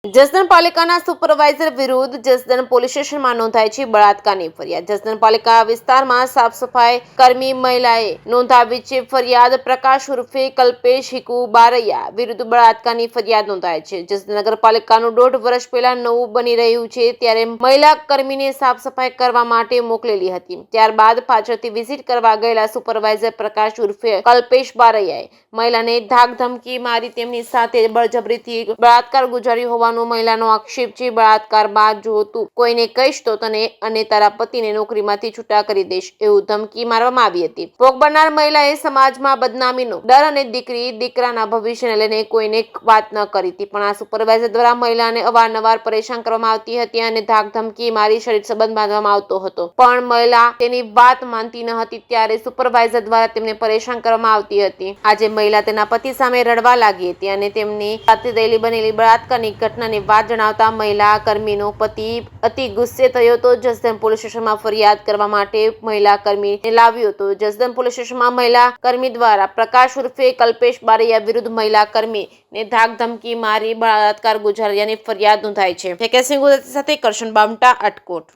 જસદણ પાલિકાના સુપરવાઇઝર વિરુદ્ધ જસદણ પોલીસ સ્ટેશનમાં નોંધાઈ છે બળાત્કારની ફરિયાદ। જસદણ પાલિકા વિસ્તારમાં સાફ સફાઈ કર્મી મહિલાએ નોંધાવી છે ફરિયાદ। પ્રકાશ ઉર્ફે કલ્પેશ હિકુ બારૈયા વિરુદ્ધ બળાત્કારની ફરિયાદ નોંધાઈ છે। જસદણ નગરપાલિકાનું 1.5 વર્ષ પહેલા નવું બની રહ્યું છે ત્યારે મહિલા કર્મીને સાફ સફાઈ કરવા માટે મોકલેલી હતી। ત્યારબાદ પાછળથી વિઝિટ કરવા ગયેલા સુપરવાઇઝર પ્રકાશ ઉર્ફે કલ્પેશ બારૈયાએ મહિલાને ધાક ધમકી મારી તેમની સાથે બળજબરીથી બળાત્કાર ગુજાર્યો હોવાનું મહિલાનો આક્ષેપ છે। બળાત્કાર બાદ જો તું કોઈને કહીશ તો તને અને તારા પતિને નોકરીમાંથી છૂટા કરી દઈશ એવું ધમકી મારવામાં આવી હતી। ભોગ બનનાર મહિલાએ સમાજમાં બદનામીનો ડર અને દીકરી દીકરાના ભવિષ્યને લઈને કોઈને વાત ન કરી હતી, પણ આ સુપરવાઇઝર દ્વારા મહિલાને અવારનવાર પરેશાન કરવામાં આવતી હતી અને ધાક ધમકી મારી શરીર સંબંધ બાંધવામાં આવતો હતો, પણ મહિલા તેની વાત માનતી ન હતી। ત્યારે સુપરવાઇઝર દ્વારા તેમને પરેશાન કરવામાં આવતી હતી। આજે મહિલા તેના પતિ સામે રડવા લાગી હતી અને તેમની સાથે બનેલી બળાત્કારની ઘટનાની વાત જણાવતા મહિલા કર્મીનો પતિ અતિ ગુસ્સે થયો હતો। જસદણ પોલીસ સ્ટેશનમાં ફરિયાદ કરવા માટે મહિલા કર્મીને લાવ્યો હતો। જસદણ પોલીસ સ્ટેશનમાં મહિલા કર્મી દ્વારા પ્રકાશ ઉર્ફે કલ્પેશ બારૈયા વિરુદ્ધ મહિલા કર્મીને ધાક ધમકી મારી બળાત્કાર ગુજાર્યાની ફરિયાદ નોંધાઈ છે। કેસિંગ ગુજરાતી સાથે કરશન બામટા, અટકોટ।